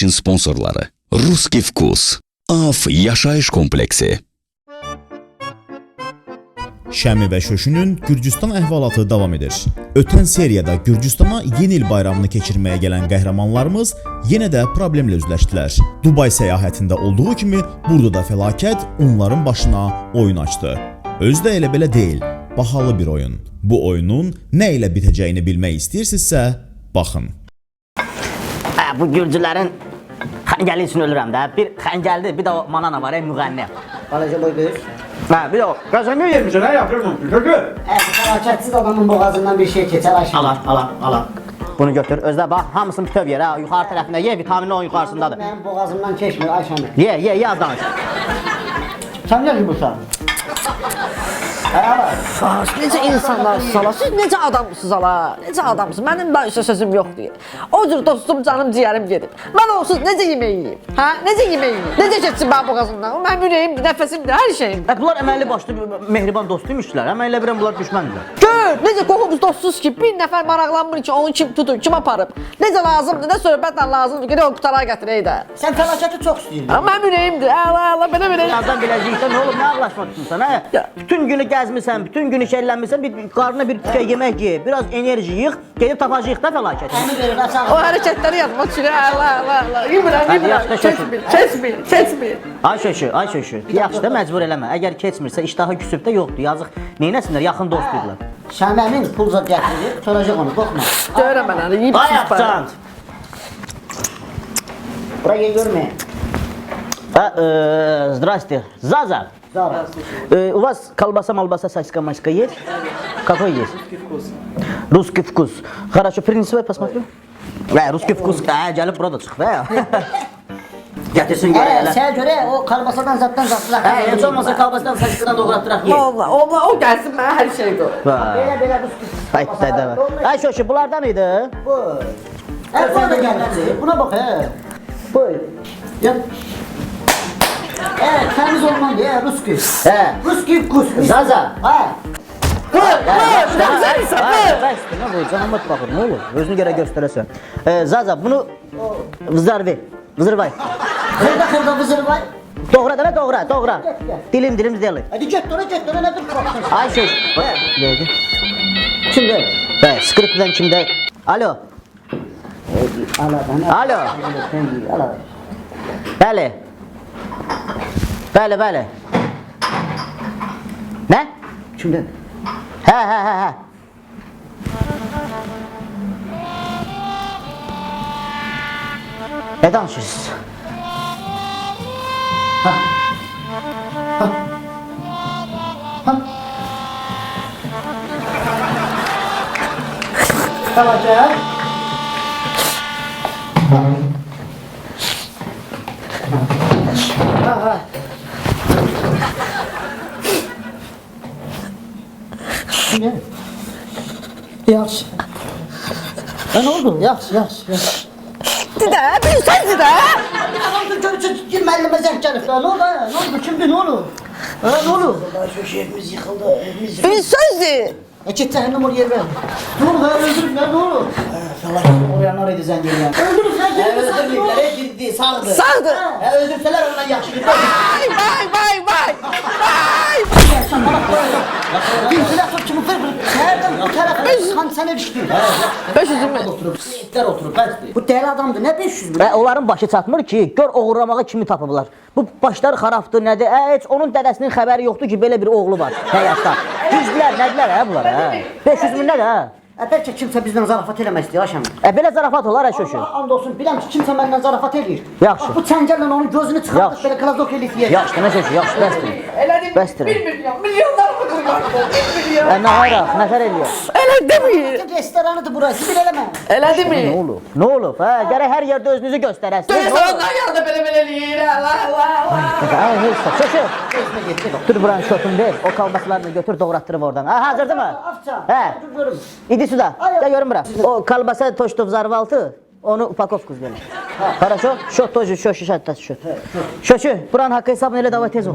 verilişin sponsorları Ruski Vkus, AF Yaşayış Kompleksi. Şəmi və Şöşünün Gürcüstan əhvalatı davam edir. Ötən seriyada Gürcüstana yeni il bayramını keçirməyə gələn qəhrəmanlarımız yenə də problemlə üzləşdilər. Dubay səyahətində olduğu kimi burada da fəlakət onların başına oyun açdı. Özü də elə belə deyil, bahalı bir oyun. Bu oyunun nə ilə bitəcəyini bilmək istəyirsinizsə, baxın. Bu Gürcülərin xəngəli üçün ölürəm də. Bir xəngəldir, bir də o manana var, müğənni. Balaca boy göz. Bir də o. Qəzəmiyə yemişə, nə yapırmın? Fəlakətsiz adamın boğazından bir şey keçər aşağı. Alar. Bunu götür, özdə bax, hamısını bütöv yer, yuxarı tərəfində ye, vitamini onun yuxarısındadır. Mənim boğazımdan keçmir Ayşəmi. Ye, yaz danış. Sən nə yumursan? Necə insanlarsınız ala, siz necə adamsınız ala, necə adamsınız, mənim başa sözüm yoxdur. O cür dostum, canım, ciyərim gedib. Mən onsuz necə yemək yiyeyim, necə yemək yiyeyim, necə keçsin mənim boğazımdan, o mənim ürəyimdir, nəfəsimdir, hər şeyim. Bunlar əməlli başlı mehriban dostuymuşlar, amma elə bilən bunlar düşməndirlər. Gör, necə qohumuz dostsuz ki, bir nəfər maraqlanmır ki, onu kim tutur, kim aparıb, necə lazımdır, nə söhbətlə lazımdır ki, o qutara gətirək də. Sən fəlakəti çox istəyirdin. Mənim ürəyimdir, əla, belə. Yazdan biləcəkdə nə olub, nə ağlaşma tutmuşsan, bütün günü gəzmirsən, bütün günü şeylənmirsən, qarnına bir tükə yemək ye, biraz enerji yığ, gedib tapacağıq da fəlakət. O hərəkətləri yazma düşür, əla, yürürəm, keçmir. Ay şöşü, yaxşı da məcbur eləmə, əgər keçmirsə, iştahı küsüb də yoxdur, yazıq, neynəsinlər, yaxın dostuydular. Şəməmin pulza gətirir, soracaq onu, qorxma. Görəm mənə, yiyib Ayaqcan! Buraya görməyin. Zdrasте, Zaza! У вас колбаса, сосиска, майска есть? Какой есть? Русский вкус. Хорошо, принеси, посмотрю. Русский vkus, gəlib burada çıxıb, Gətirsin görə elə. Sənə görə o kalbasadan zatdan zatlar. Heç olmasa kalbasadan saçıqdan doğratdıraq ye. Allah, o gəlsin mənə hər şey qoy. Belə Ruski. Ay şoşu, bunlardan idi? Bu. Buna da gəlməli. Buna bax, Buyur. Evet, təmiz olmalı ya, Ruski. Ruski vkus. Zaza. Sən Ne bu? Canım bakır, ne olur? Özünü görə göstərəsən. Zaza, bunu vızar ver. Vızır var. Xırda vızır var. Doğra da ne doğra. Dilim delik. Hadi get dora ne dur korktun. Ay şoş. Neydi? Kimde? Skriptden kimde? Alo. Alo. Bəli. Ne? Kimden? He. Ne danışıyorsunuz? Kalacak. Ne? Yaxşı. Ne oldu? Yaxşı. Didə, bir söz didə. Adamın görürsün ki müəllimə zəng gəlib. Ne oldu? Ne oldu? Kimdir? Ne oldu? Ne oldu? Şu evimiz yıkıldı. Bir söz de. Git cehennem oraya ver. Ne oldu? Öldürüp ne oldu? Oraya nereye zəng gələn? Öldürüp öldürüplər. Girdi, sağdı. Sağdı. Öldürsələr ondan yaxşı. Vay. Ventilatör kimi nereden bu tarafa kan sene düştü. 500 mü? İtler oturup bu deli adamdı ne 500 mü? Onların başı çatmır ki, gör oğurlamağı kimi tapıblar. Bu başlar xarabdır, nədir? Heç onun dədəsinin xəbəri yoxdur ki, belə bir oğlu var həyatda. Düzdülər, nədilər bunlar? 500 min nədir? Bəlkə kimsə bizdən zarafat eləmək istəyir Ayşəm. Belə zarafat olar şoşu. And olsun, biləm ki kimsə məndən zarafat eləyir. Yaxşı. Bu çəngəllə onun gözünü çıxartıb belə klazok eləyir deyir. Yaxşı, nə şoşu, yaxşı, bəsdir. Bir milyonlar mı kurban? 1 milyon. Nə ayraq, nəfər eləyir? Elə demir. Restoranıdır burası, bil eləmə. Elə demir. Nə olub? Gərək hər yerdə özünüzü göstərəsiniz. Restorandan yanında belə eləyir. Allah. Şoşu. Dur buranın şotunu ver, o kalbaslarını götür doğrattırıb oradan. Hazırdı mı? Afça. Görüm. İdi suda. Gel görün bura. O kalbasa toştov zarvaltı. Onu upakovku сделай. Хорошо? Счет тоже, счет. Şoşu, buranın hakkı hesabını elə davay tez ol.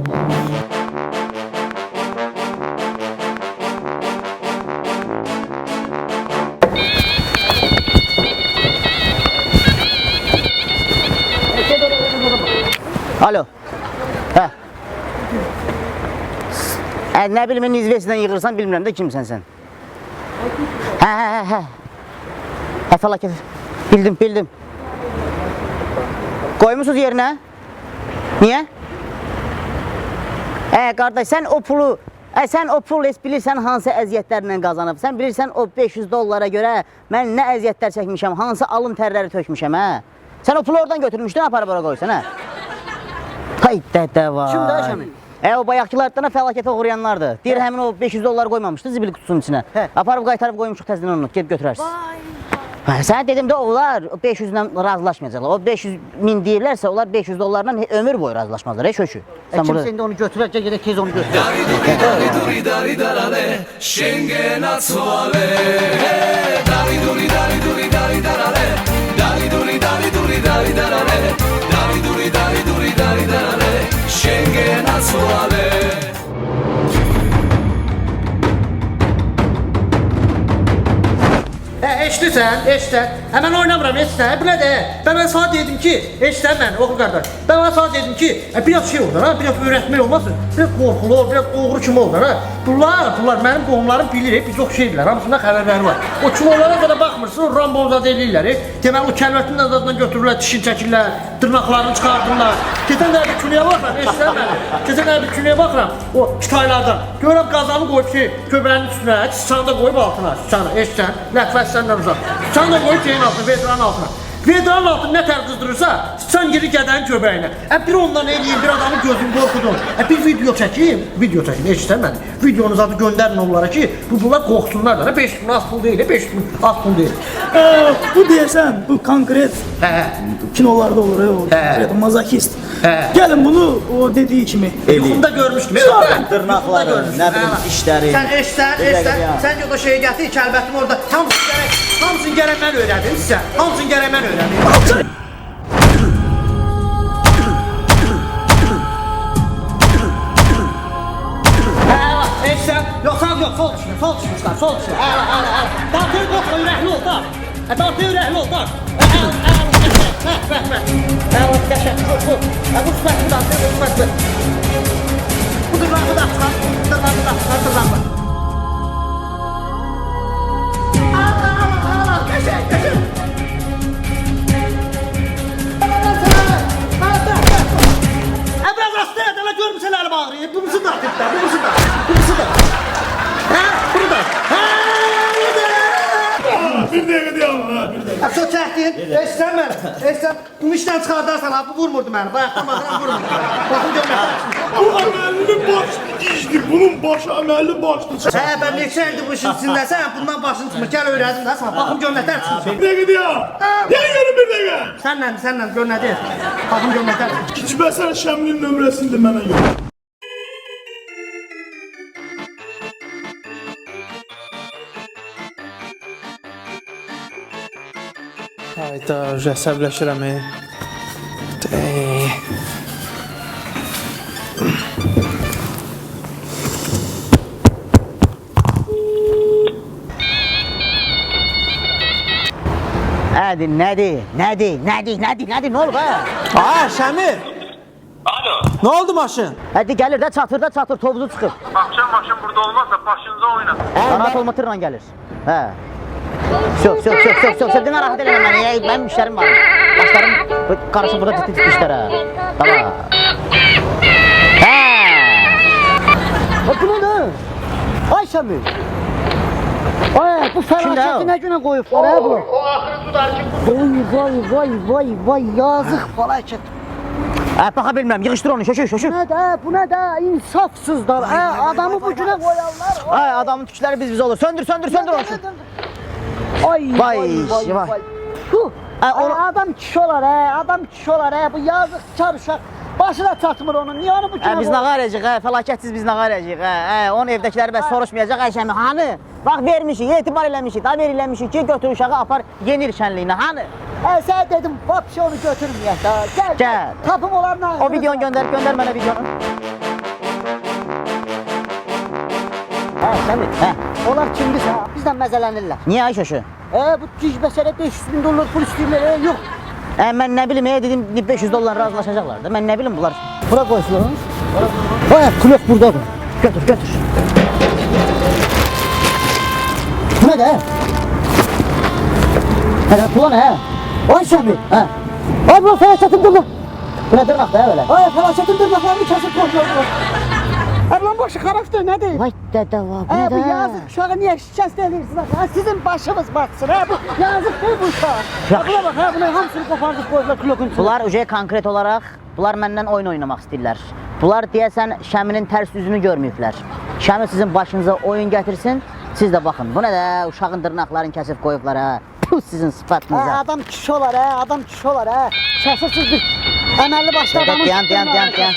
Alo. Hə. Nə bilim, izvesindən yığırsan, bilmirəm də kimsən sən. Hə. Hə, fəlakət. Bildim. Qoymusunuz yerinə? Niyə? Qardaş, sən o pulu bilirsən hansı əziyyətlərlə qazanıb. Sən bilirsən o $500 görə mən nə əziyyətlər çəkmişəm, hansı alın tərləri tökmüşəm, hə? Sən o pulu oradan götürmüşdün, aparıb ora qoysan, hə? Hay dədə var. Kimdə Şəmin? O bayaqçılardan fəlakətə uğrayanlardır. Deyir, həmin o $500 qoymamışdı zibil qutusunun içinə. Aparıb qaytarıb qoymuşuq təzdən onu, gedib götürərsiniz. Sənə dedim də onlar 500-lə razılaşmayacaqlar. O 500.000 deyirlərsə, onlar $500-la ömür boyu razılaşmazlar, şökü. Kimsə indi onu götürəcək, gedək tez onu götürək. Eşitsən. Mən oynamıram, eşitsən. Bu nədir? Ben sana dedim ki, eşitsən mən, oğul qardaş. Ben sana dedim ki, biraz şey olur, biraz öyrətmək olmasın. Biraz qorxulu olur, biraz oğru kimi olur. Bunlar mənim qohumlarım bilir, biz çox şey bilər, hamısında xəbərləri var. O kim onlara qədər baxmırsın, o rambomzad eləyirlər. Deməli, o kəlmətin azadından götürürlər, dişini çəkirlər, dırnaqlarını çıxardırlar. Keçən də bir künüyə baxıram, eşitsən məni. Keçən də bir künüyə baxıram, o kitaylardan. Görürəm qazanı qoyub ki, köbənin üstünə, sıçanı da qoyub altına, sıçanı, eşitsən, lətfəs səndən uzaq. Sıçanı da qoyub şeyin altına, vedranın altına. Vedranın altını nə tər qızdırırsa, sıçan geri gədənin köbəyinə. Bir ondan eləyim, bir adamın gözünü qorxudun. Bir video çəkim, eşitsən məni. Videonuz adı göndərin onlara ki, bunlar qorxsunlar da. 5 gün az pul deyil, 5 gün az pul deyil. Bu deyəsən, bu konkret kinolarda olur, o mazokist. Gəlin bunu o dediyi kimi Yuxumda görmüşdüm. Dırnaqları, nə bilim, dişləri. Sən eşitsən, sən o şeyə gətir, kəlbətin orada. Hamısını gərək mən öyrədim sizə. Hamısını gərək mən öyrədim. Eşitsən, yox, sol düşmüşlər. Dartı qoxma, ürəkli ol da. Dartı ürəkli ol da. Bu sifətli. Bu dırnağı da dırnağı. Biraz rastlı edələ görmüsən əlim ağrıyır. Bumusu da. Bunu da. bir dəqiqə deyəm ha. Çox çəkdin. Eşitsən məni. Eşitsən, bunu işdən çıxardarsan ha, bu vurmurdu məni. Bayaqdan baxıram vurmurdu. Baxın görməkdən. Bu əməlli başlı gizdir. Bunun başı əməlli başlı. Ben neçə ildir bu işin içindəsən, bundan başın çıxmır. Gəl öyrədim də sana. Baxım gör nətər çıxmışam. Bir dəqiqə deyəm. Deyən görün bir dəqiqə. Sənlə gör nə deyir. Baxım gör nətər çıxmışam. İçməsən Şəmlin nömrəsini də mənə yox. Hayda, əsəbləşirəm. Nədir? Nə olub ha? Şəmil. Alo. Nə oldu maşın? Hadi gəlir də çatır, tovuzu çıxır. Maşın burada olmazsa başınıza oyna. Narahat olma, tırla gəlir. Hə. Söv, dinə rahat eləmə məni, mənim işlərim var. Başlarım, qarışım burada ciddi işlərə. Tamam. Bu nə? Ay Şəmil. Bu fəlakəti nə günə qoyublar bu? O axırı tudar ki. Vay, yazıq fəlakət. Baxa bilmirəm, yığışdır onu, şöşür. Bu nə də, insafsızlar. Adamı bu günə qoyarlar. Adamın tükləri biz olur. Söndür onu. Vay. Adam kişi olar, bu yazıq çar uşaq. Başı da çatmır onun, niye onu bu günə Biz nağa edəcək, fəlakətsiz biz nağa edəcək. Onun evdəkiləri bəs soruşmayacaq, Şəmi, hanı? Bax, vermişik, etibar eləmişik, da veriləmişik ki, götür uşağı apar yenir şənliyinə, hanı? Sən dedim, vapşı onu götürməyək da. Gəl. Tapım onlar nə? O videonu göndər mənə videonu. Şəmi, onlar kimdirsə, bizdən məzələnirlər. Niyə ay şöşü? Bu gizbəsərə $500.000 pul istəyirlər, yox. Mən nə bilim, dedim $500 razılaşacaqlar da. Mən nə bilim bunlar. Bura qoysun. Ay, kulak buradadır. Götür, götür. Bu ne de? Hele pula ne? Ay Şamil. Hə. Ay bu felaketin durma. Bu nə dırnaq da belə? Ay felaketin durmaklarını kesip koyuyor. Ablam başı karakter ne değil? Vay dədə va, bu Bu nədir? yazık uşağı niye şikayet edirsiniz? Ha, sizin başınız batsın ha bu yazık değil bu uşağı. Ha, buna bak ha, bunun hamısını kopardık koydular kulakın içine. Bunlar uca konkret olaraq, bunlar məndən oyun oynamaq istəyirlər. Bunlar deyəsən Şəminin tərs üzünü görməyiblər. Şəmi sizin başınıza oyun gətirsin, siz də baxın. Bu nə də uşağın dırnaqlarını kəsib qoyublar ha. Puh, sizin sıfatınıza. Ha, adam kişi olar ha, adam kişi olar ha. Şahsıtsız bir əməlli başlı adamın Dayan.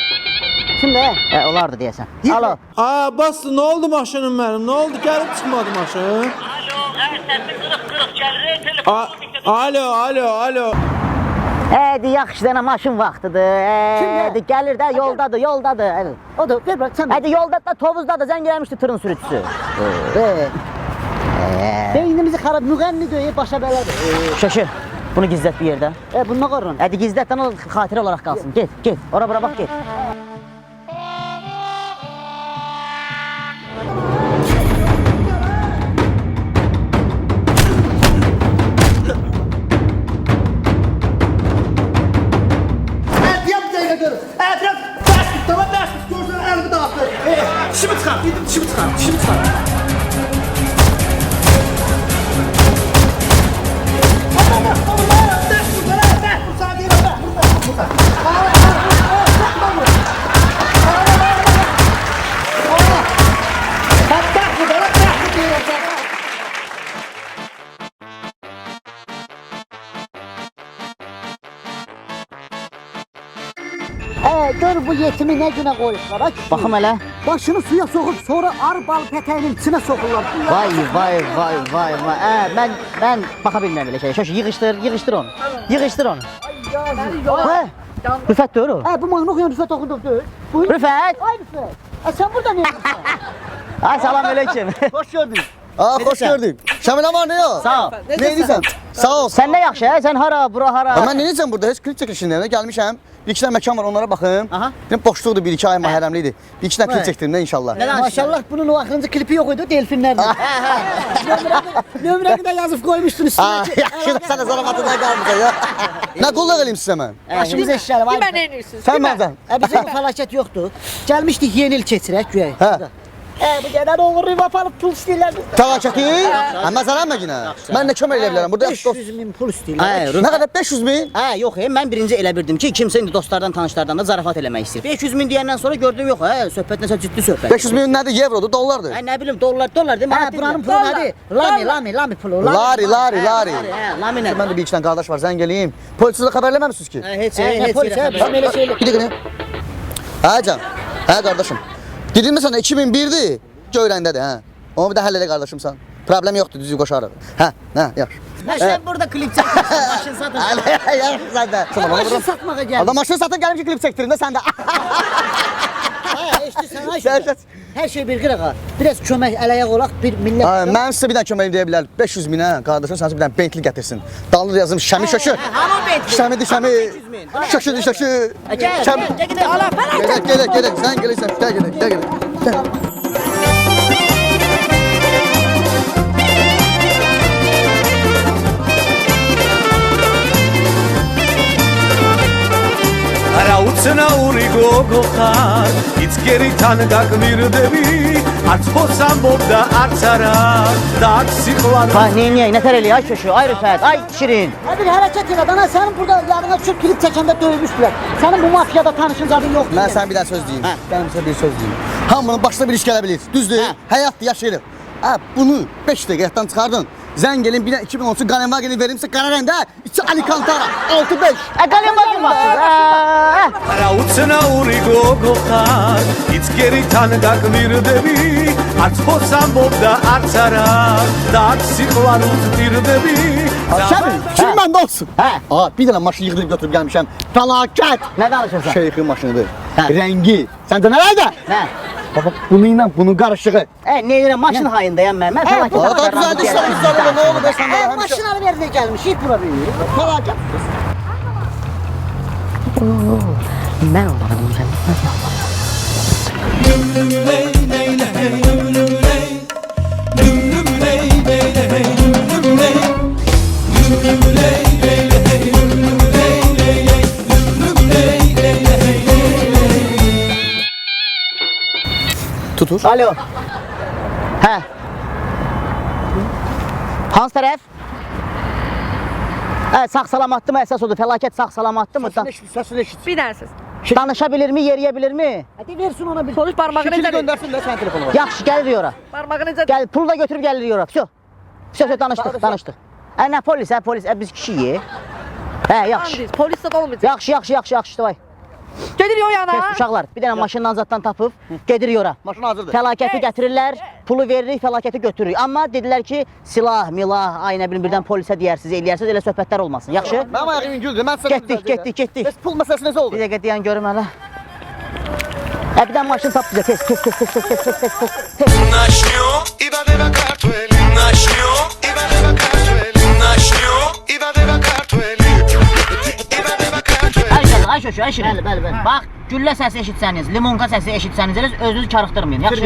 Kimdə? Olardı deyəsən. Alo. Aa bas, nə oldu maşının mənim? Nə oldu? Gəlib çıxmadı maşın? Alo, səsi qırıq-qırıq gəlir, telefon. Alo. Yaxşı dənə maşın vaxtıdır. Gəlir də yoldadır. Evet. O da ver bak sen. Yoldadır da Tovuzdadır, zəng eləmişdi tırın sürücüsü. Beynimizi xarab müğənni döyüb başa belədir. Şaşı, bunu gizlət bir yerdə. Bununla qorun. Gizlətdən o xatirə olaraq qalsın. Get. Ora bura bax, get. Diyəm bir dəqiqə görün. Biraz dərs tut, tamam dərs tut. Görsən əlimi dağıtır. Dişimi çıxar, dişimi çıxar. Gör bu yetimi nə günə qoyublar. Ay, Baxım elə. başını suya sokup sonra arı bal pətəyinin içine sokurlar. Vay. Mən baxa bilmirəm belə şey. Şaşı, yığışdır onu. Rüfət deyir o. Bu mahnı oxuyan Rüfət oxuduq deyil. Rüfət. Ay Rüfət. Sen burada ne yapıyorsun? Ay, salam aleyküm. Hoş gördük. Hoş gördük. Şamil aman ne o? Sağ ol. Ne edirsən? Sağ ol. Sən nə yaxşı, sən hara, bura hara? Mən nə edirsən burada? Heç klip çəkilişində gəlmişəm. Bir iki dənə məkan var, onlara baxım. Aha. Dedim boşluqdur, bir iki ay məhərrəmli idi. Bir iki dənə klip çəkdirim də inşallah. Maşallah bunun o axırıncı klipi yok idi, delfinlerdi. Nömrəni də yazıb qoymuşdun üstüne. Yaxşı da sənə zarafatından qalmayacaq ya. Nə qullaq eləyim sizə mən? Başımıza işlərim. Kimə nə edirsiniz? Sən məndən. Bizə bu fəlakət yoxdur. Gəlmişdik yeni il keçirək güya. Hə. Bu qədər oğurlayıb aparıb pul istəyirlər. Fəlakəti? Məsələn mə yenə? Mən nə kömək edə bilərəm? Burada 500 min pul istəyirlər. Nə qədər 500 min? Yox, mən birinci elə bildim ki, kimsə indi dostlardan, tanışlardan da zarafat eləmək istəyir. 500 min deyəndən sonra gördüm yox, söhbət nəsə ciddi söhbət. 500 min nədir? Evrodur, dollardır. Nə bilim, dollar demə. Buranın pulu nədir? Lami pulu. Lari. Lami nə? Mən də bir iki dənə qardaş var, zəng eləyim. Polisdə xəbər eləməmisiniz ki? Heç Polis, bizim elə şeylər. Bir dəqiqə. Can. Qardaşım. Dedin məsələn 2001-dir. Göyrəndədir, hə. Onu bir də həll elə qardaşımsan. Problem yoxdur, düzü qoşarıq. Yaxşı. Sən burada klip çəkirsən, maşın satırsan. Yaxşı sən də. Maşın satmağa gəldim. Adam maşın satın gəlmiş ki, klip çəkdirin də sən də. Eşitsən, hər şey bir qırağa. Biraz kömək ələyək olaq bir millət. Mən sizə bir dənə kömək deyə bilər. 500 minə qardaşım sənə bir dənə Bentley gətirsin. Dallı yazım Şəmi Şöşü. Hamı Bentley. Şəmi. Şöşü. Gedək. Sən gəlirsən, gedək. Հարաուցնա ուրի գոգոխար իցկերիթան գակվիրդեվի արցխոսան բորդա արցարա դաքսի խլան Niye? Nətər eləyək, ay köşü, ay Rüfət, ay Şirin. Bir hərəkət elə, dana sənin burada yadına düşüb klip çəkəndə dövmüşdülər. Sənin bu mafiyada tanışın zadın yoxdur. Mən sənə bir dənə söz deyim. Hamının başına bir iş gələ bilir. Düzdür? Həyatdır, yaşayırıq. Bunu 5 dəqiqə yaddan çıxardın. Zəng gelin bir 2013 Qalemvagen'i verimsə qara rəngdə içi Alicantara 6-5. Qalemvagen var. Հարաուցնա ուրի գոգոխար իցկերիթան գակվիրդեվի արցխոսան բորդա արցարա դաքսի խլան ուզդիրդեվի Şəmi, kim məndə olsun? Bir dənə maşın yığdırıb götürüb gəlmişəm. Fəlakət. Nə danışırsan? Şeyxin maşınıdır. Rəngi. Səndə nələrdə? Nə? Baba, bununla bunun qarışığı. Ne yine maşın hayındayım ben. Ben fəlakət Daha güzel işler, ne olur be səndə? Maşın alı verməyə gəlmişik bura bir. Fəlakət. Mən onlara bunu Tutur. Alo. Hə. Hansı tərəf? Sağ salamatdır mı? Əsas odur. Fəlakət sağ salamatdır mı? Səsini eşit. Bir dənəsiz. Danışa bilir mi? Yeriyə bilir mi? Hadi versin ona bir. Konuş parmağı Şəkili necədir? göndərsin də sənin telefonu var. Yaxşı, gəlir ora. Parmağı necədir? Gəl, pulu da götürüb gəlir ora. Söz danışdıq. Nə polis, polis. Biz kişiyik. Yaxşı. Polis də olmayacaq. Yaxşı, davay. Gedirik o yana. Kes uşaqlar, bir dənə maşından zaddan tapıb gedirik ora. Maşın hazırdır. Fəlakəti gətirirlər, pulu veririk, fəlakəti götürürük. Amma dedilər ki, silah, milah, ay nə bilim birdən polisə deyərsiniz, eləyərsiniz, elə söhbətlər olmasın. Yaxşı? Mənim ayağım güldür. Mən sənə Getdik. Bəs pul məsələsi necə oldu? Bir dəqiqə deyən görüm hələ. Bir dənə maşın tap bizə, tez. Начнем и badeva kartveli. Начнем и badeva kartveli. Начнем и badeva kartveli. Ay şoşu, ay şirin. Bəli. Bax, güllə səsi eşitsəniz, limonka səsi eşitsəniz, özünüzü çarıxdırmayın. Yaxşı?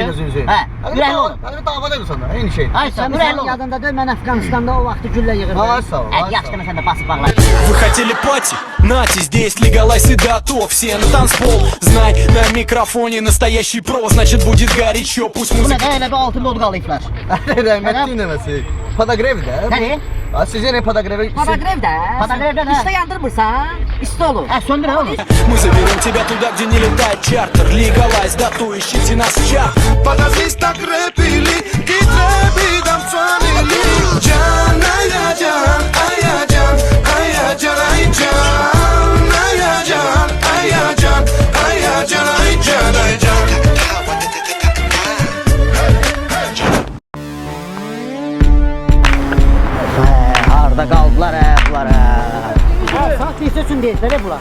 Hə, ürəkli olun. Hadi dava deyil sana, eyni şey. Ay sən ürəkli olun. Yadında deyil, mən Əfqanistanda o vaxtı güllə yığırdım. Ay sağ ol. Yaxşı demə sən də basıb bağla. Вы хотели пати? Нате, здесь легалайз и готов. Все на танцпол, знай, на микрофоне настоящий про. Значит будет горячо, пусть Bu музыка. nədə elə bir altında od qalayıblar. Rəhmətli nəməsi. Padagrev də. Nədir? Siz yenə padagrevi... Padagrev də. Padagrev də. İşdə yandırmırsan, isti olur. Söndür ha onu. Мы заберем тебя туда, где не летает чартер. Легалайз, да то ищите нас в чат. Подозрись так рэпили, гитрэби дамцанили. Джан, ая джан, ая джан, ая джан, ай джан, ая джан, ая джан, ая джан, ай джан, ай джан. Harda qaldılar bunlar. Saat 5 üçün deyirlər bunlar.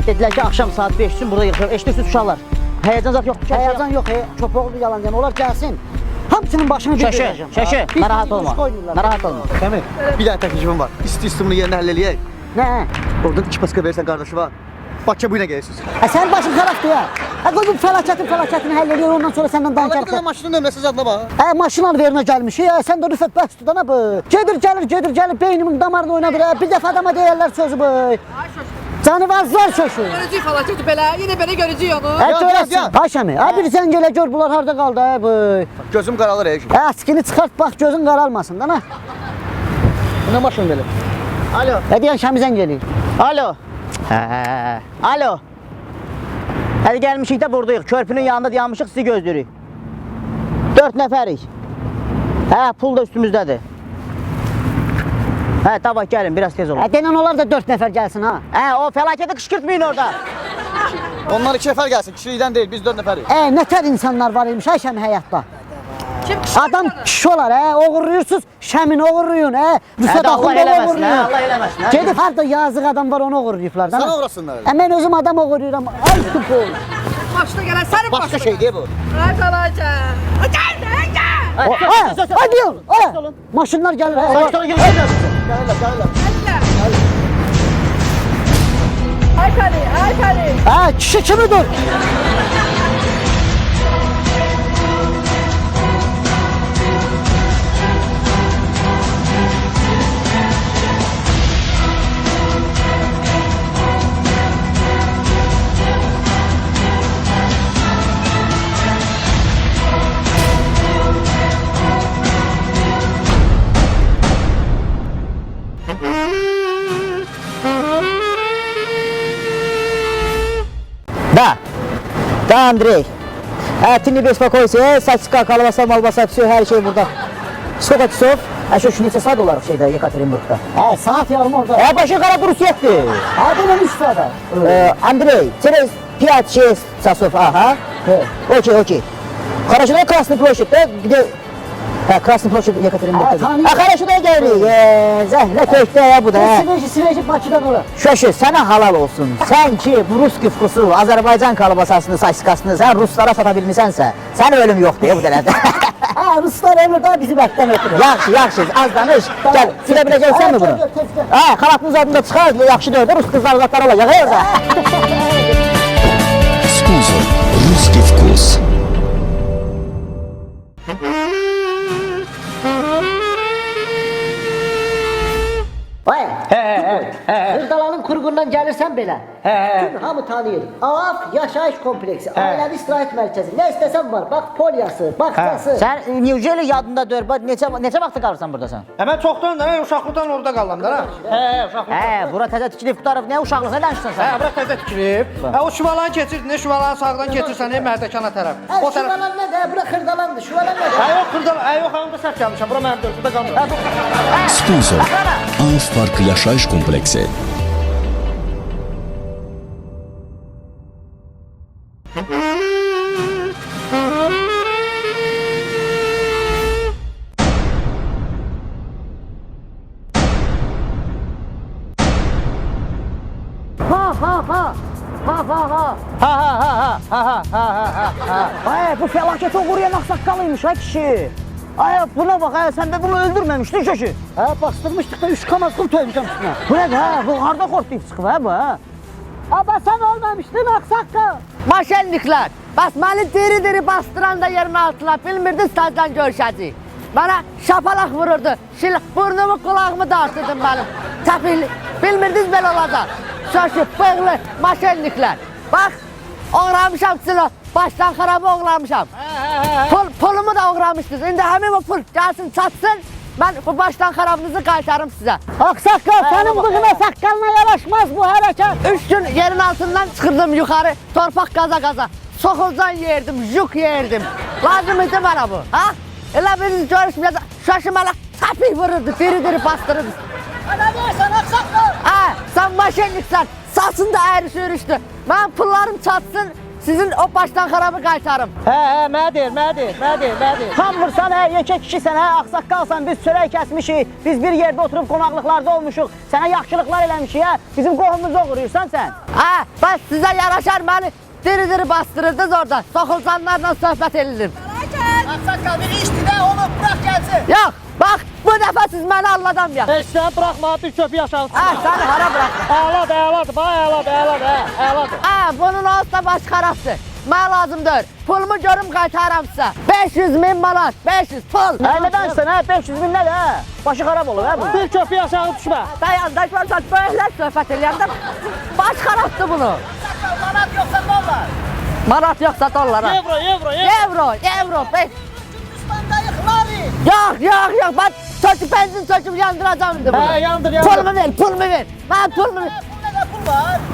Dedilər ki, axşam saat 5 üçün burada yığılır. Eşidirsiniz uşaqlar. Həyəcan zat yoxdur. Həyəcan yox, çopoğlu yalan deyən. Onlar gəlsin. Hamısının başını bir verəcəm. Şəşə, narahat olma. Narahat olma. Səmir, bir dənə təklifim var. İsti bunu yerinə həll eləyək. Nə? Oradan 2 paska verirsən qardaşı var. Bakıya bu ilə gelirsiniz. Sən başın xarabdır ya. Qoy bu fəlakətin həll edir, ondan sonra səndən Alakada danışarıq. maşının nömrəsi zadına bax. Maşınlar verinə gəlmiş. Sən də rüfət bəsdir dana bu. Gedir, beynimin damarını oynadır. Bir dəfə adama deyərlər sözü bu. Canıvazlar şoşu. Görəcəyik falakəti belə, yenə belə görəcəyik onu. Görəsən. Ayşəmi, bir zəng elə gör bunlar harda qaldı bu. Gözüm qaralır ey. Əskini çıxart bax gözün qaralmasın dana. Bu nə maşın belə? Alo. Deyən şəmi zəng eləyir. Alo. Alo. Hadi gəlmişik də buradayıq. Körpünün yanında dayanmışıq, sizi gözləyirik. 4 nəfərik. Pul da üstümüzdədir. Davay gəlin, biraz tez olun. Denən onlar da 4 nəfər gəlsin ha. O fəlakəti qışqırtmayın orada. Onlar 2 nəfər gəlsin, kişilikdən deyil, biz 4 nəfərik. Nətər insanlar var imiş Ayşəmi həyatda. Kim kişi? Adam kişi olar, oğurluyursunuz, şəmini oğurluyun, Rüfət Allah Axunda eləməsin, oğurluyun. Allah eləməsin. Gedib harda yazıq adam var, onu oğurluyublar. Sana uğrasınlar. Mən özüm adam oğurluyuram. Ay tüpol. Başına gələn sənin başına. Başqa şey deyil bu. Ay qalacaq. Gəl. Ay diyor. Maşınlar gəlir. Sonra görüşürüz. Gəlirlər. Ay Fəli. Kişi kimidir? Да, Андрей. Ты не беспокойся, сачка, колбаса, малбаса, все, her şey burada. Сколько часов? Şu neçə saat olarıq şeydə, Yekaterinburgda? Saat yarım orada. Başa qara Rusiyetdir. Benim 3 saat. Андрей, через 5-6 часов, ага. Окей. Хорошо, да, Красный площадь, да, где... Красный площадь Yekaterinburgda. Хорошо, da gəlirik. Zəhlə kökdə ya bu da. Sveci Bakıda olur. Şöşü, sənə halal olsun. Sən ki, bu Rus küfkusu, Azərbaycan kalbasasını, saçkasını sən Ruslara sata bilmisənsə, sən ölüm yoxdur ya bu dənədə. Ruslar emir daha bizi bəkdən ötürür. Yaxşı, az danış. Gəl, silə biləcəksən mi bunu? Xalatın zadında çıxar, yaxşı dövdür, Rus qızlar qatlar olacaq orada. Sponsor Ruski Vkus. Vay, Hırdalanın kurğundan gəlirsən belə. Bütün hamı tanıyır. AAF yaşayış kompleksi, ailəvi istirahət mərkəzi. Nə istəsən var. Bax polyası, baxçası. Sən Newjeli yadında dör. Bax neçə vaxt qalırsan burada sən? Mən çoxdan da uşaqlıqdan orada qalıram da. Uşaqlıq. Bura təzə tikilib qutarıb. Nə uşaqlığa danışsan sən? Bura təzə tikilib. O şuvalan keçir, nə şuvalan sağdan keçirsən, Mərdəkana tərəf. O tərəf. Şuvalan nədir? Bura Xırdalandır. Şuvalan nədir? Yox, Xırdalan. Yox, onda səhv gəlmişəm. Bura mənim dördündə qalmır. Sponsor AF Park Yaşayış Kompleksi. Bu fəlakət uğrayan ağsaqqalıymış ha kişi. Ay buna bak ha sen de bunu öldürmemiştin şaşı. Bastırmıştık da 3 kamazkıl töymüşəm üstüne. Bu ne ha? Bu harda korklayıp çıkıp ha bu ha? Ama sen olmamıştın aksaqqal. Maşenlikler, basmalı diri bastıranda yerin altına bilmirdi stajdan görüşəcəyik. Bana şapalaq vururdu, burnumu kulağımı dartırdım benim. Təpil, bilmirdiniz belə olacaq. Şaşı, bığlı, maşenlikler. Bak, uğramışam silah, baştan xarabı uğramışam. Pulumu da uğramışdınız, indi həmin o pul gəlsin çatsın. Ben bu baştan xarabınızı qaytarım sizə. Aksaqqal senin bığına saqqalına yaraşmaz bu hərəkət. 3 gün yerin altından çıxırdım yuxarı, torpaq qaza. Soxulcan yerdim, juk yerdim. Lazım idi bana bu. Ha? Elə biriniz görüşməyəcək. Şaşı mənə təpik vururdu, diri bastırırdı. Ana deyirsən aksaqqal. Sen maşenliksən, saçın da əri sürüşdü. Mən pullarım çatsın, sizin o baştan xarabı qaytarım. Mənə deyir. Tam vursan yekə kişisən aksaqqalsan biz çörək kəsmişik. Biz bir yerdə oturub qonaqlıqlarda olmuşuq. Sənə yaxşılıqlar eləmişik Bizim qohumumuzu oğuruyursan sən. Bəs sizə yaraşar məni diri bastırırdınız orada. Soxulcanlarla söhbət edilir. Aksaqqal bir işdi də onu bırak gəlsin. Yox, bax bu dəfə siz məni alladanmayaq. Heç sən buraxma, bir köpü yaşağı çıxır. Səni hara bıraxma. Əladır. Bunun olsa da baş xarabdır. Mənə lazımdır. Pulumu görüm qaytaram sizə. 500.000 manat, 500 pul. Ne danışsan 500 bin nədir Başı xarab olur bu. Bir köpü yaşağı düşmə. Dayan, görsən böyle söhbət eləyəndə baş xarabdır bunu. Manat yoxsa dollar. Manat yoxsa dollar. Euro. Gürcüstandayıq lari. Yox. Ben benzin söküp yandıracağım indi bunu. Yandır. Pulumu ver. Ben pulumu ver.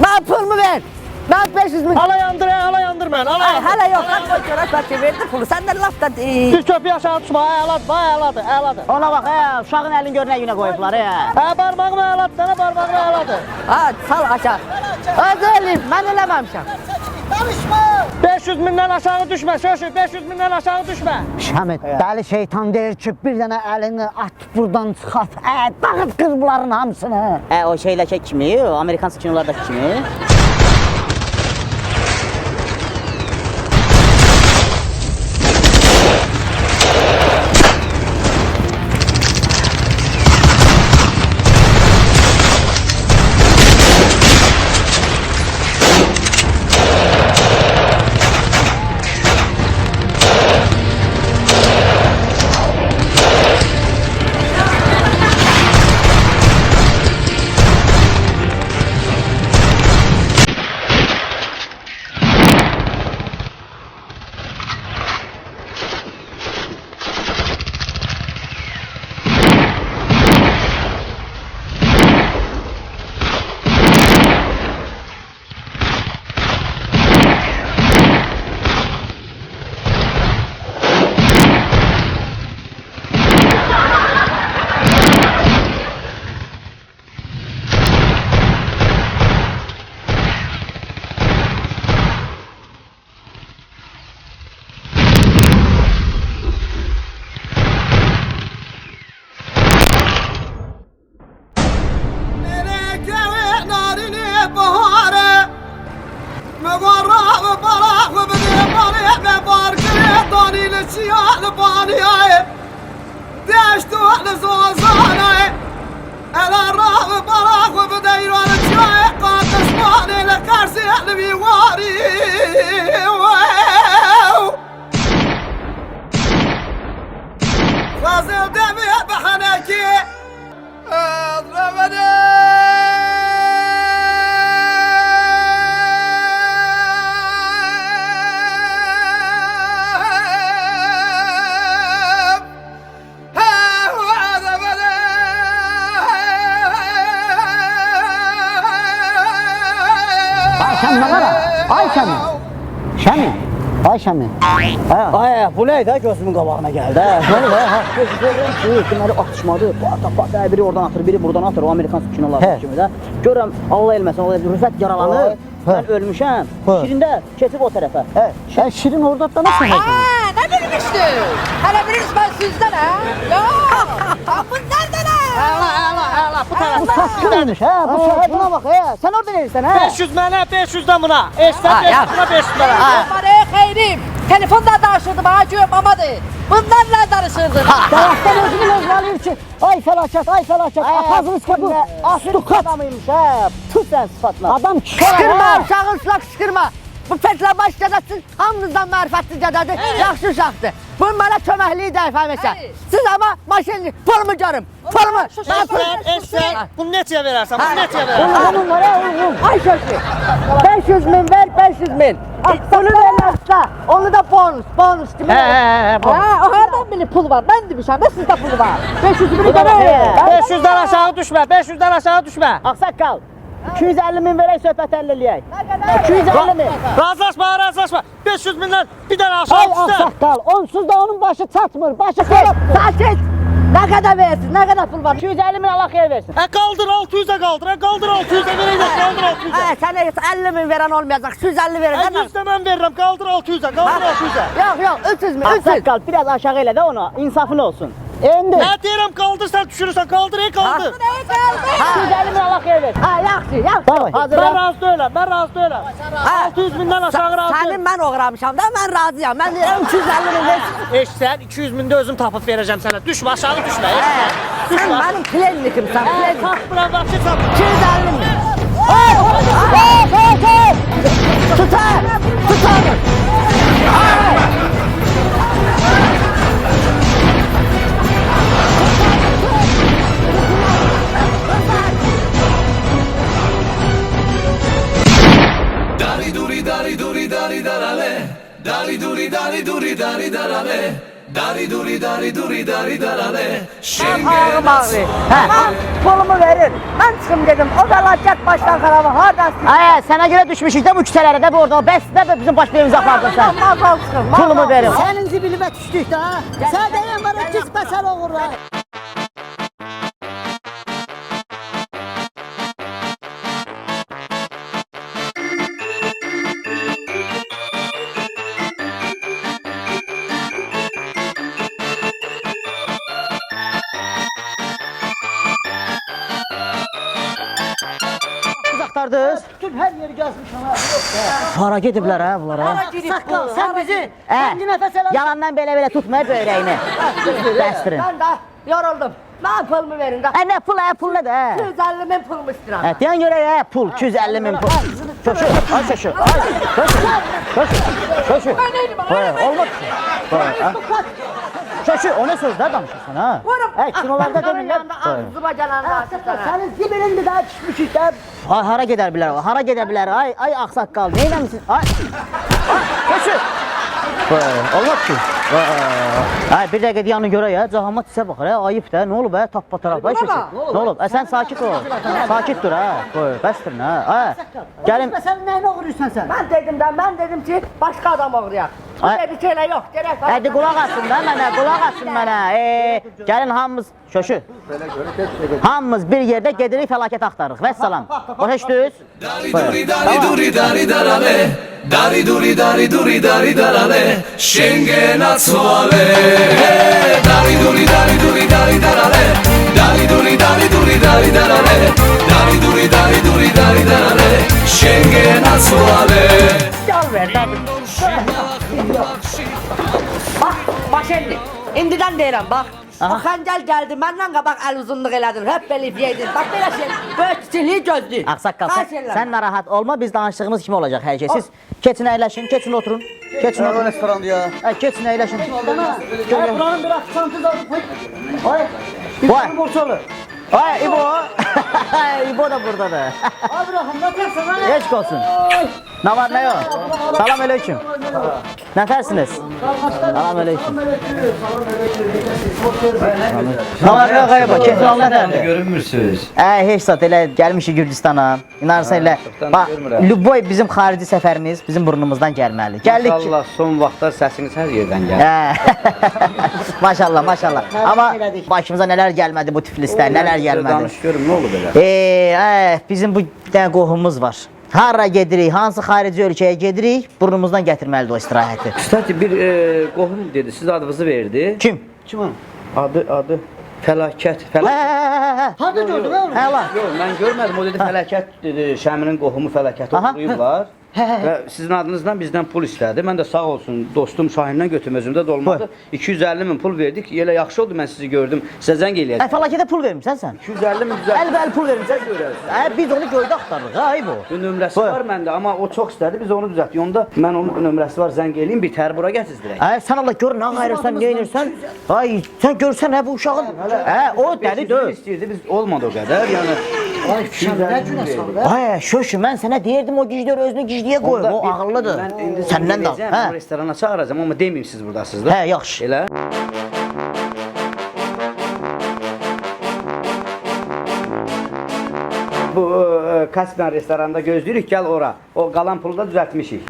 Ben pulumu ver. Ben 500 bin. Hala yandır mən. Hala yok. Ben görək verdi pulu. Sen de laf da değil. Bir köpü yaşağı düşmə, əladır. Ona bak uşağın elini görünə qoyublar Barmağımı əladır, dənə barmağımı əladır. Sal aşağı. Özü eləyim, mən eləməmişəm. Danışma. 500.000'dən aşağı düşmə, Şöşü, 500.000'dən aşağı düşmə. Şamil, dəli şeytan deyir ki bir dənə əlini at buradan çıxart. Dağıt qız bunların hamısını. O şeyləki kimi, o Amerikan kinolardakı kimi. باني لشيال باني داشت واحنا زوزاني انا الراب براغ وبداير وانا جاي قاطس باني لكارسي احنا بيواري غازل دمي بحناكي اضربني Şami. Ay Şami. Ay bu neydi? Gözümün qabağına geldi. Ne oldu? Görürüm ki, deməli atışmadı. Pat, biri oradan atır, biri buradan atır. O Amerikan kinoları kimi də. Görürəm, Allah elməsin, Allah elməsin. Rüfət yaralanır. Ben ölmüşəm. Şirin də keçib o tərəfə. Sən Şirin orada da nasıl Aa, ne bilmiştin? Hele biliriz ben sizden ha. Ya, bu nereden ha? Əla, bu tərəfə. Bu saçılmış, hə? Buna bax, sən orada neyirsən, hə? 500 mənə, 500 də buna. Eşsən 500 buna, 500 mənə. Aman xeyrim. Telefonda danışırdım ha, güya mamadır. Bunlarla danışırdın. Taraftan özünü özmalıyım ki, ay felaket, atazınız ki bu astuk adamıymış, hə? Tut sən sıfatla. Adam Kışkırma, uşağın sulaq kışkırma. Bu fetlə baş gədəsiz, hamınızdan mərifətli gədədir, yaxşı uşaqdır. Bu mənə köməkliyi də efəməsə. Siz ama maşinli, pulumu görüm, pulumu. Eşsən, bunu neçəyə verərsən, bunu neçəyə verərsən? Onun var ya, ay sözü. 500 min ver, 500 min. Bunu verərsə, onu da bonus kimi. O hardan bilir pul var, mən demişəm, və sizdə pul var. 500 mini də ver. 500'den aşağı düşmə, 500'den aşağı düşmə. Aksaqqal, 250 min verək söhbət əllə eləyək. 250 min. Razılaşma. 500 mindən bir dənə Ay aşağı düşsə. aksaqqal, onsuz da onun başı çatmır, başı Sakit. Ne kadar versin, ne kadar pul var? 250 min Allah xeyir versin. Qaldır 600'e qaldır, qaldır 600'e verəcək, qaldır 600'e. Sen 50 min veren olmayacak, 150 veren. 100 də mən verirəm, qaldır 600'e, qaldır 600'e. Yok, 300 min, 300. Aksaqqal, biraz aşağı elə də onu, insafın olsun. İndi. Nə deyirəm, qaldır sən düşürürsən, qaldır, qaldır. 250 min Allah xeyir versin. Ha, yaxşı. Davay. Mən razı deyiləm, 600 mindən aşağı razı deyiləm. Senin ben uğramışam da, ben razıyam. Ben deyirəm 250 min versin. Eşsən, 200 mində özüm tapıb verəcəm sənə. Düşmə, aşağı düşmə. Sen benim klinikimsən, klinik. Tapmıram, bax, heç 250 min. Tutar. Dari duri dari darale. Dari duri dari darale. Dari duri dari darale. Schengen Tamam, pulumu verir. Ben çıkım dedim, o felaket baştan kararı hardan siz? Sənə görə düşmüşük də bu küçələrə də bu orada. Bəs də bizim baş verimizi apardın sən. Mazal çıxın, Pulumu verin. Senin zibilimə düşdük də, ha? Sən deyən bana kiç məsələ olur, ha? Axtardınız? Bütün her yeri gezmişim, ha? Hara gediblər hə bunlara? Saqqal, sen bizi, kendi nefes alalım. Yalandan belə tutmaya böyrəyini. Bəstirin. Ben de yoruldum. Ben pulumu verin de. Nə pul nə də? 250 min pulumu istiyorum. Deyən görə pul, 250 min pul. Şöşü. Olmaz ki. Şöşü, o ne sözler danışırsan ha? Kinolarda demirlər. Ağzıma gelen rahatsızlar. Sənin zibilindi daha düşmüşük də. Hara gedə bilər, ay axsaqqal, neynəmişsin? Şöşü. Olmaz ki. Bir dəqiqə yanı görə ya, cahamat sizə baxır, ayıb da, nə olub, tappa taraf, şöşü. Nə olub, sən sakit ol, sakit dur, bəsdirin, Gəlim. Sen neyine uğruyorsun sen? Ben dedim ki başka adam uğruyor. Bu dedi ki öyle yok. Hadi qulaq asın mənə, gəlin hamımız, şöşü. Hamımız bir yerdə gedirik, fəlakət axtarırıq, vəssalam. Başa düşdünüz? dari darale. Dari duri dari darale. Schengen atsuale. Dari duri dari darale. Dari duri dari darale. Dari duri dari darale. Schengen atsuale. Gel ver. naşenlik. İndidən deyirəm, bax. O xəncəl gəldi, məndən qabaq əl uzunluq elədin, hep belə yeydin. Bax, belə şey, böyük kiçikliyi gözləyir. Ağsaqqal, Xahiş edirəm. sən narahat olma, biz danışdığımız kimi olacaq hər şey. Siz keçin əyləşin, keçin oturun. Keçin oturun. Restorandı ya. Keçin əyləşin. Buranın bir akçantı da Vay. bir borçalı. Vay İbo. İbo da buradadır. Abi rahım ne tersen ha? Geç olsun. Ne var ne yok? Salam aleyküm. Ne tersiniz? Salam aleyküm. Ne var ne yok ayıba? Kesin Allah nerede? Görünmürsünüz. Heç zat elə gəlmişik Gürcüstana. İnarsan elə. Bax, Lüboy bizim xarici səfərimiz bizim burnumuzdan gəlməlidir. Gəldik ki. Allah son vaxtlar səsiniz hər yerdən gəlir. Maşallah, maşallah. Amma başımıza nələr gəlmədi bu Tiflisdə, nələr gəlmədi. Danış görüm nə olub elə? Bizim bu bir dənə qohumumuz var. Hara gedirik, hansı xarici ölkəyə gedirik, burnumuzdan gətirməlidir o istirahəti. Üstad bir qohum dedi, siz adınızı verdi. Kim? Kim o? Adı Fəlakət. Hadi gördün ha onu? Hə lan. Yox, mən görmədim. O dedi Fəlakət dedi, Şəminin qohumu Fəlakəti oxuyublar. Və sizin adınızdan bizdən pul istədi. Mən də sağ olsun dostum Şahindən götürüm özümdə də olmadı. 250 min pul verdik. Elə yaxşı oldu mən sizi gördüm. Sizə zəng eləyəcəm. Fəlakətə pul vermisən sən? 250 min düzəltdim. Əl pul vermisən. Biz onu göydə axtarırıq, ha bu. Nömrəsi var məndə, amma o çox istədi, biz onu düzəltdik. Onda mən onun nömrəsi var, zəng eləyim, bir tər bura gətirdirək. Sən Allah gör nə qayırsan, nə edirsən? Ay, sən görsən bu uşağın. O dəli deyil. İstəyirdi, biz olmadı o qədər. Yəni Ay sen ne günah sağ Ay, şöş, mən sənə deyirdim o gicdir özünü gicliyə qoy. O ağıllıdır. Səndən də. Mən restorana çağıracağam, amma deməyim siz buradasınız da. Hə, yaxşı. Elə. Bu Kaspian restoranda gözləyirik, gəl ora. O qalan pulu da düzəltmişik.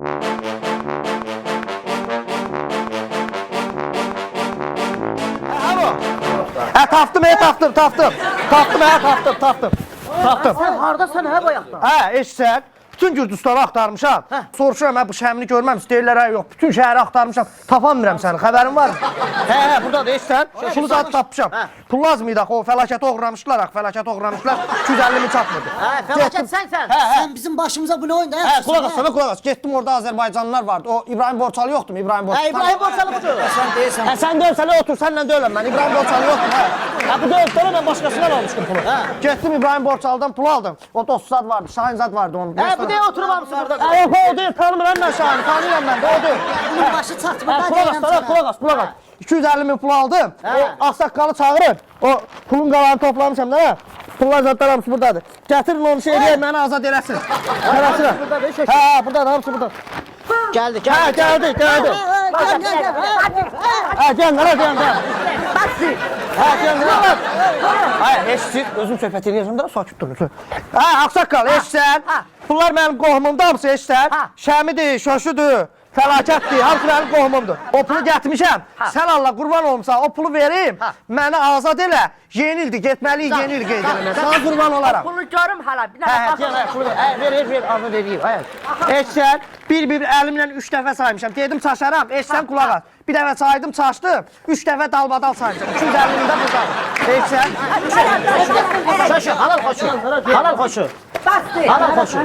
Taptım. Sən hardasan hə bayaqdan? Eşsən. Bütün Gürcüstanı axtarmışam. Soruşuram bu şəhərini görməmiş deyirlər yox. Bütün şəhəri axtarmışam. Tapamıram səni. Xəbərin var? Hə, burdadır eşsən. Pulu zat tapmışam. Pul lazım idi axı o fəlakəti oğurlamışdılar, fəlakəti oğurlamışdılar. 250 min çatmırdı. Fəlakət sənsən. Sən bizim başımıza bu nə oyunda? Qulaq as. Getdim orada Azərbaycanlılar vardı. O İbrahim Borçalı yoxdur mu? İbrahim Borçalı. İbrahim Borçalı budur. Sən deyirsən. Sən deyirsən otur, sənlə deyiləm mən. İbrahim Borçalı yoxdur. Bu deyil, mən başqasından almışdım pulu. Getdim İbrahim Borçalıdan pul aldım. O dostuzad vardı, Şahinzad vardı onun. Bu deyə oturub hamısı burada. O deyil, tanımıram mən Şahini, tanıyıram mən. O deyil. Bunun başı çatmır. Qulaq as. 250 min pul aldım. O ağsaqqalı çağırıb. O pulun qalanını toplamışam da. Pullar zadlar hamısı buradadır. Gətirin onu şey eləyək, məni azad eləsin. Buradadır. Hə, buradadır, hamısı buradadır. Gəldi. Gəldi. Gəl. Eşit, özüm söhbət eləyəcəm də, sakit durun. Ağsaqqal, eşitsən. Bunlar mənim qohumumdur, hamısı eşitsən. Şəmidir, Şöşüdür, Fəlakətdir, hamısı mənim qohumumdur. O pulu gətirmişəm, sən Allah qurban olmuşsan, o pulu verim, məni azad elə. Yeni ildir, getməliyik, yeni il qeyd eləmək. Sana qurban olaram. Pulu görüm hələ, bir dənə baxın. Ver, azad edeyim. Eşsən, bir əlimlə 3 dəfə saymışam. Dedim çaşaram, eşsən qulaq as. Bir dəfə saydım, çaşdım, 3 dəfə dalbadal saymışam. 250 min də buradadır. Eşsən. Şöş, halal xoşu. Halal xoşu.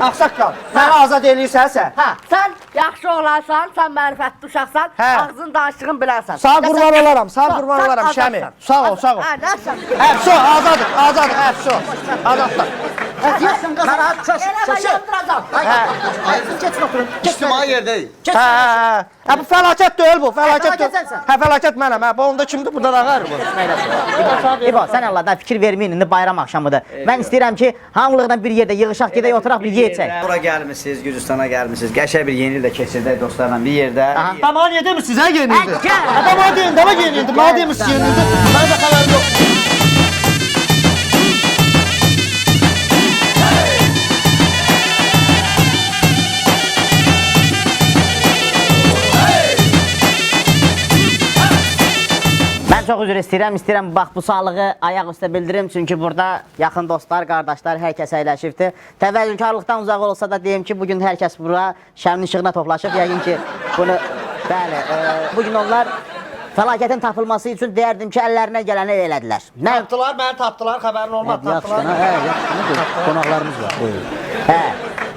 Ağsaqqal, məni azad eləyirsən sən. Sən yaxşı oğlansan, sən mərifətli uşaqsan, ağzın danışdığın bilərsən. Sağ qurban olaram, Şəmi. Sağ ol. Həbso, azadıq, həbso. Azadlar. Narahat, şöş. Geçin oturun. İctimai yerdəyik. Bu fəlakət deyil bu, fəlakət sənsən. Fəlakət mənəm, bu onda kimdir? Burada da var bu. İbo, sən Allahdan fikir verməyin, indi bayram axşamıdır. Mən istəyirəm ki, hamılıqdan bir yerdə yığışaq, gedək oturaq, bir yeyəcək. Bura gəlmisiniz, Gürcüstana gəlmisiniz. Qəşəng bir yeni il də keçirdək dostlarla bir yerdə. Damağa niyə demişsiniz, hə yeni ildir? Damağa deyin, yeni ildir. Bana demişsiniz yeni ildir. Mənə də xəbərim yox. Çox üzr istəyirəm, bax bu sağlığı ayaq üstə bildirim, çünki burada yaxın dostlar, qardaşlar, hər kəs əyləşibdir. Təvəzzülkarlıqdan uzaq olsa da deyim ki, bugün hər kəs bura şəmin işığına toplaşıb, yəqin ki, bunu, bəli, bugün onlar fəlakətin tapılması üçün deyərdim ki, əllərinə gələni elədilər. Tapdılar, məni tapdılar, xəbərin olmadı, tapdılar. Qonaqlarımız var.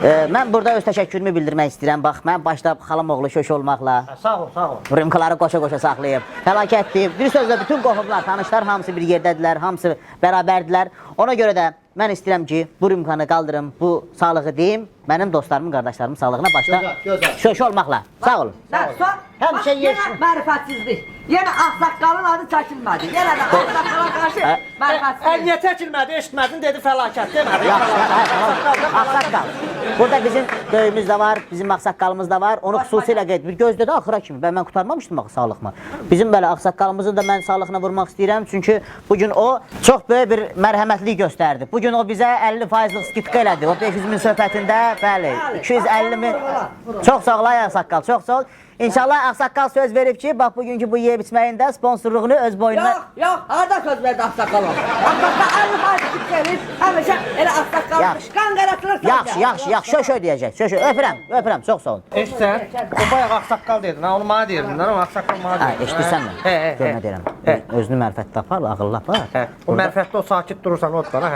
Mən burada öz təşəkkürümü bildirmək istəyirəm. Bax, mən başda xalam oğlu şöş olmaqla Sağ ol, sağ ol. rümkaları qoşa-qoşa saxlayıb. Fəlakətdir. Bir sözlə bütün qohumlar, tanışlar hamısı bir yerdədirlər, hamısı bərabərdilər. Ona görə də mən istəyirəm ki, bu rümkanı qaldırım, bu sağlığı deyim. Mənim dostlarımın, qardaşlarımın sağlığına başda şöş olmaqla. Sağ olun. Həmişə yenə mərifətsizlik. Yenə ağsaqqalın adı çəkilmədi. Yenə də ağsaqqala qarşı mərifətsizlik. Niyə çəkilmədi, eşitmədin, dedi fəlakət demədi. Ağsaqqal. Burada bizim böyümüz də var, bizim ağsaqqalımız da var. Onu xüsusilə qeyd bir gözlədi axıra kimi. Mən qurtarmamışdım axı sağlığımı. Bizim belə ağsaqqalımızın da mən sağlığına vurmaq istəyirəm. Çünki bugün o çox böyük bir mərhəmətlik göstərdi. Bugün o bizə 50%lıq skidqa elədi. O 500 min söhbətində, bəli, 250 min. Çox sağ ol ay ağsaqqal, çox sağ ol. İnşallah ağsaqqal söz verib ki, bax bugünkü bu yeyib içməyində sponsorluğunu öz boynuna... Yox, harada söz verdi ağsaqqala? Ağsaqqal 50% verir, həmişə elə ağsaqqalmış, qan qaratılır. Yaxşı, şöş deyəcək, şöş, öpürəm, çox sağ olun. Eşitsən, o bayaq ağsaqqal dedin, onu mənə deyirdin, ama ağsaqqal mənə deyirdin. Eşitirsən mi? Gör nə deyirəm. Özünü mərfətdə apar, ağıllı apar. O mərfətdə o sakit durursan odan,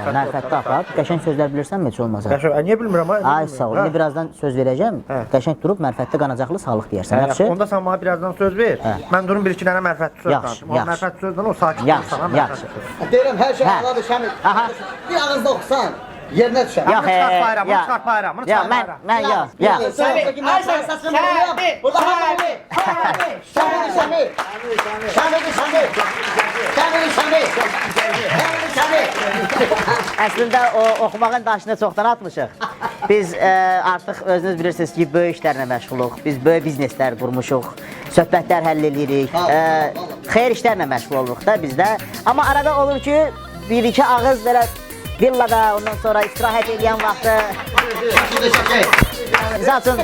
mərfətdə apar. Qəşəng sözlər bilirsən mi, heç olmasa? Niyə bilmirəm, ha? Ay sağ ol, indi birazdan söz verəcəm. Qəşəng durub mərfətdə qanacaqlı sağlıq deyərsən, yaxşı? Onda sən bana birazdan söz ver. Mən durum bir iki dənə mərfətli söz danışım. O mərfətli sözdən o sakit durursan, ha? Yaxşı. Deyirəm, hər şey aladır, Şəmil. Bir ağızda oxusan, yerinə düşər. Yox, Çıxart bayramını, çıxart bayramını. Mən yox. Əslində o oxumağın daşını çoxdan atmışıq. Biz artıq özünüz bilirsiniz ki, böyük işlərlə məşğuluq. Biz böyük bizneslər qurmuşuq. Söhbətlər həll edirik. Xeyir işlərlə məşğul oluruq da biz də. Amma arada olur ki, bir-iki ağız belə villada, ondan sonra istirahət edən vaxtı. Misal üçün,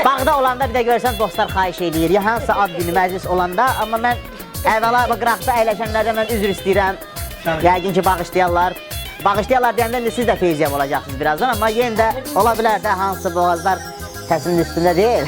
bağda olanda bir də görsən dostlar xahiş edir. Ya hansısa ad günü məclis olanda, amma mən əvvəla qıraqda əyləşənlərdən mən üzr istəyirəm. Yəqin ki, bağışlayarlar. Bağışlayarlar deyəndə siz də feyziyyəm olacaqsınız birazdan, amma yenə də ola bilər də hansısa boğazlar səsinin üstündə deyil.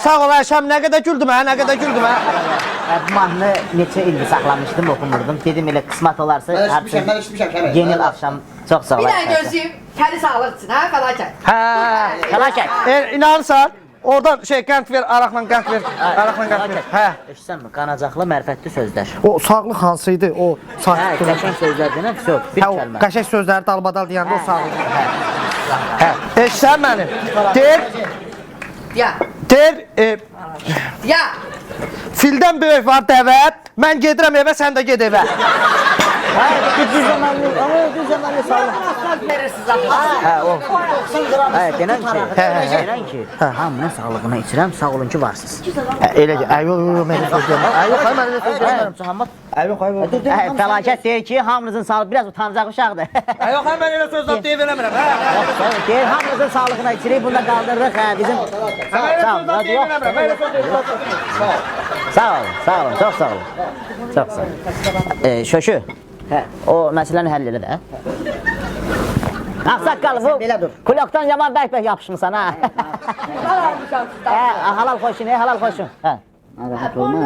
Sağ ol Ayşəm, nə qədər güldüm hə, nə qədər güldüm hə. Bu mahnı neçə ildir saxlamışdım, oxumurdum. Dedim elə qismat olarsa Mən işmişəm, yeni il axşam çox sağ ol. Bir dənə gözləyim, kəli sağlıq üçün, hə, fəlakət. Fəlakət. İnanırsan, orada qənd ver, araqla qənd ver, araqla qənd ver. Hə. Eşitsənmi, qanacaqlı mərfətli sözlər. O sağlıq hansıydı, o sakit durur. Qəşəng sözlər deyən söz, bir kəlmə. Qəşəng sözləri dalbadal deyəndə o sağlıq. Hə. Eşitsən məni? Deyir. Deyir, fildən böyük var dəvət, mən gedirəm evə, sən də ged evə. Düz zamanlı sağlıq. Verirsiniz amma. Denən ki, hamının sağlığına içirəm, sağ olun ki, varsınız. Elə ki, yox, mənə söz gəlmə. Yox, mənə söz gəlmə. Yox, Fəlakət deyir ki, hamınızın sağlığı biraz utancaq uşaqdır. yox, mən elə sözlər deyib eləmirəm. Deyir, hamınızın sağlığına içirik, bunu da qaldırırıq. Bizim... Sağ olun, çox sağ olun. Çox sağ olun. Şöşü, o məsələni həll elə də. Ağsaqqal, bu kulyokdan yaman bərk-bərk yapışmısan, ha? Halal xoşun, halal xoşun. Rahat olma.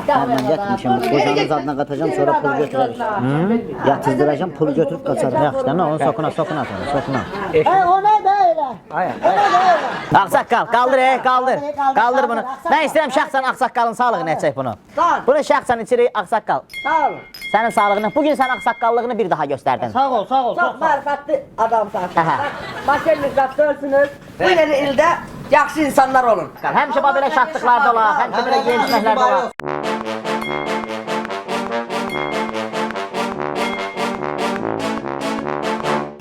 Mən yatmışım, qocanın zadına qatacağım, sonra pul götürərəm. Yatızdıracağım, pul götürüb qaçarım. Yaxşı, onu sokuna atın. O nə də elə? Ağsaqqal, qaldır bunu. Mən istəyirəm şəxsən ağsaqqalın sağlığını içək bunu. Bunu şəxsən içirik ağsaqqal. Sağ olun. Sənin sağlığını, bugün sən ağsaqqallığını bir daha göstərdin. Sağ ol. Çox mərifətli adamsınız. Maşinlikdə ölsünüz. Bu yeni ildə yaxşı insanlar olun. Həmişə belə şadlıqlarda olar, həmişə belə gelişməklərdə olar.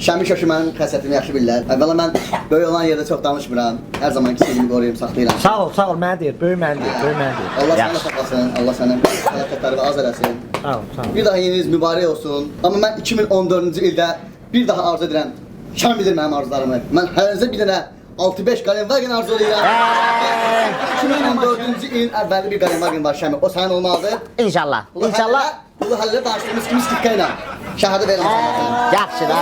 Şəmi Şöşü mənim xəsətimi yaxşı bilirlər. Əvvəla mən böyük olan yerdə çox danışmıram. Hər zamanki sirrimi qoruyub saxlayıram. Sağ ol, mənə deyir, böyük mənə deyir, böyük mənə deyir. Allah səni saxlasın, Allah sənin hərəkətlərini az eləsin. Sağ ol, sağ ol. Bir daha yeniniz mübarək olsun. Amma mən 2014-cü ildə bir daha arzu edirəm. Şən bilir mənim arzularımı. Mən hər ərzə bir dənə 6-5 Galenwagen arzu edirəm. 2014-cü ilin əvvəli bir Galenwagen var Şəmi. O sənin olmalıdır. İnşallah. İnşallah. Bunu həllə danışdığımız kimi skikə ilə. Şəhədə verirəm sana. Yaxşı da.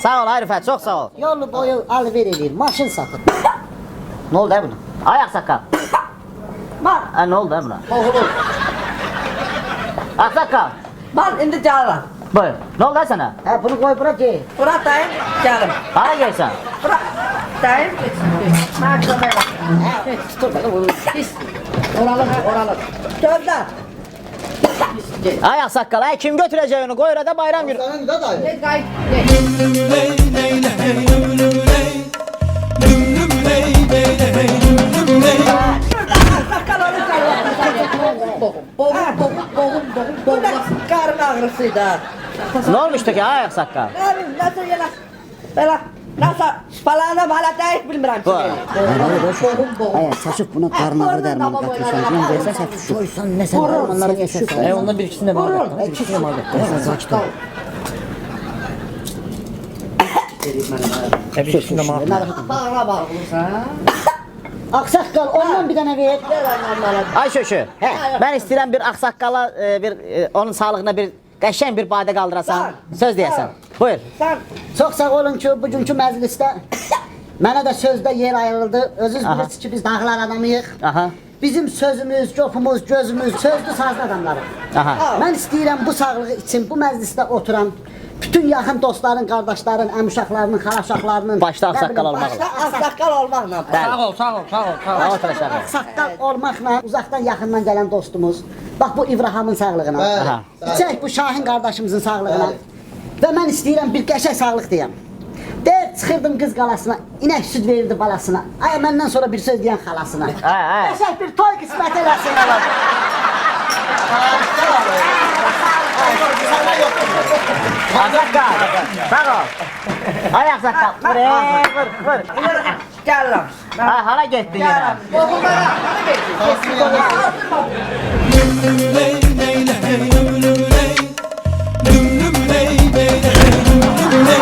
Sağ ol Arifət, çox sağ ol. Yolu boyu alver eləyir, maşın satır. Nə oldu buna? Ay ağsaqqal. Var. Nə oldu buna? Ağsaqqal. Var, indi gəlirəm. Buyur. Nə oldu sənə? Bunu qoy bura gey. Bura dayım, gəlim. Hara gəlsən? Bura dayım, mən kömək Geç, tutur belə, pis. Oralı. Gözlər. Ay ağsaqqal, kim götürəcək onu? Qoy orada bayram günü. Sənin də dayı. Geç, qayıt, Burada qarın ağrısıydı. Nə olmuşdu ki ay ağsaqqal? Nasıl yana? Belə, nasıl? Spalana bala dəyik bilmirəm ki. Ay, saçıq buna qarın ağrı dərmanı qatırsan. Gün versən sən soysan, nəsə dərmanları yesən. Ondan bir ikisini də var. İkisini də var. Sən sakit ol. Bir ikisini də var. Bağırırsan. Ağsaqqal, ondan bir dənə ver. Ay şöşü, mən istəyirəm bir ağsaqqala, onun sağlığına bir qəşəng bir badə qaldırasan, söz deyəsən. Buyur. Çox sağ olun ki, bugünkü məclisdə mənə də sözdə yer ayrıldı. Özünüz bilirsiniz ki, biz dağlar adamıyıq. Bizim sözümüz, cofumuz, gözümüz, sözdü sazlı adamlarıq. Mən istəyirəm bu sağlığı için bu məclisdə oturan bütün yaxın dostların, qardaşların, əmuşaqlarının, xalaşaqlarının Başda ağsaqqal olmaqla. Başda ağsaqqal olmaqla. Sağ ol. Ağsaqqal olmaqla uzaqdan yaxından gələn dostumuz. Bax bu İbrahamın sağlığına. İçək bu Şahin qardaşımızın sağlığına. Və mən istəyirəm bir qəşəng sağlıq deyəm. Deyir, çıxırdım qız qalasına, inək süd verirdi balasına. Ay, məndən sonra bir söz deyən xalasına. Qəşəng bir toy qismət eləsin. Ağsaqqal, sağ ol. Ay ağsaqqal, vur. Gəlirəm. Hara getdin yenə? Oğullara, hara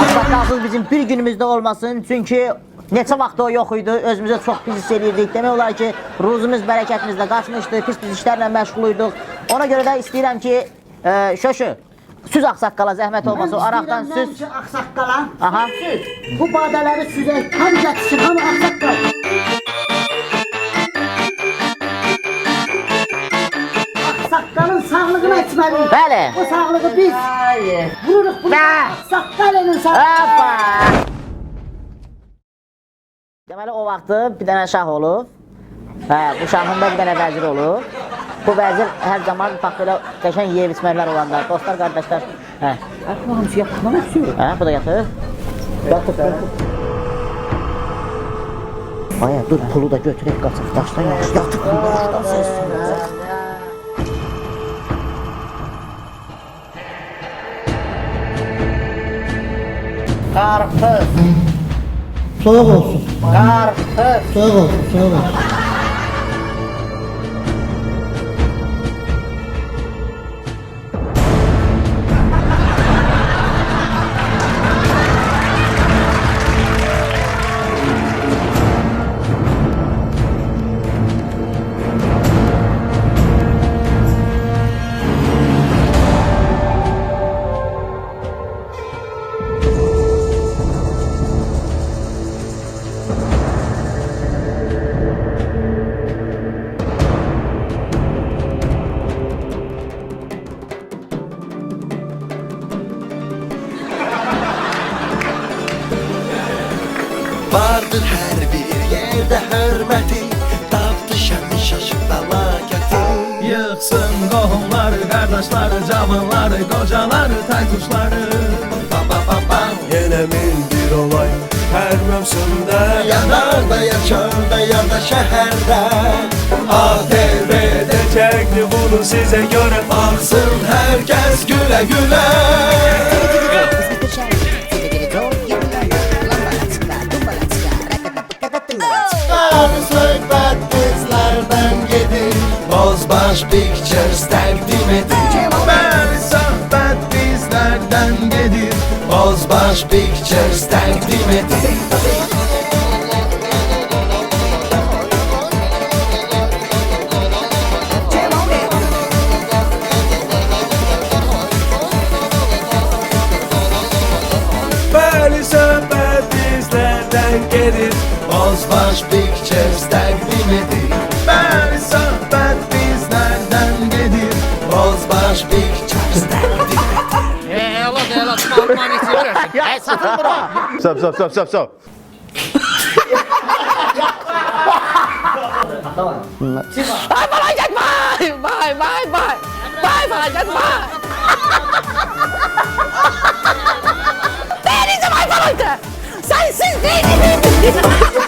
Ağsaqqalsız bizim bir günümüzdə olmasın, çünki neçə vaxt o yox idi, özümüzə çox pis hiss edirdik. Demək olar ki, ruzumuz, bərəkətimiz də qaçmışdı, pis işlərlə məşğuluyduk. Ona görə də istəyirəm ki, şöşü, süz ağsaqqala zəhmət olmasa, o araqdan süz. Mən istəyirəm ki, ağsaqqala bu badələri süzək, tam gətirsin, hamı ağsaqqal. Ağsaqqalın sağlığına içməliyik. Bəli. Bu sağlığı biz vururuq bunu. Ağsaqqalın sağlığı. Deməli, o vaxtı bir dənə şah olub. Bu şahında bir dənə vəzir olub. Bu vəzir hər zaman bax belə qəşəng yeyib içməklər olanda, dostlar, qardaşlar. Bu hamısı yatır, nə məqsur? Bu da yatır. Yatır. Aya, dur, pulu da götürək, qaçaq, daşdan yaxşı. Yatır, pulu da daşdan sözsün. Qarpız. Soğuk olsun. Qarpız. Soğuk olsun, soğuk olsun. Vardır hər bir yerdə hörməti, tapdı şəmi şaşıb fəlakəti. Yıxsın qohumları, qardaşları, cavanları, qocaları, taytuşları. Yenə min bir olay hər mövsümdə, yanarda, yaşarda, ya da şəhərdə. ATV-də çəkdi bunu sizə görə, baxsın hər kəs gülə-gülə. Pictures təqdim edir. Bəli, söhbət bizlərdən gedir. Bozbaş Pictures təqdim edir. Bəli, söhbət bizlərdən gedir. Bozbaş Pictures təqdim edir. Bəli, söhbət bizlərdən gedir. Bozbaş Pictures təqdim edir. Ela, Alman içi. Satın bura. Stop. Ay felaket vay felaket vay. Denizim ay felaket. Sensiz değilim.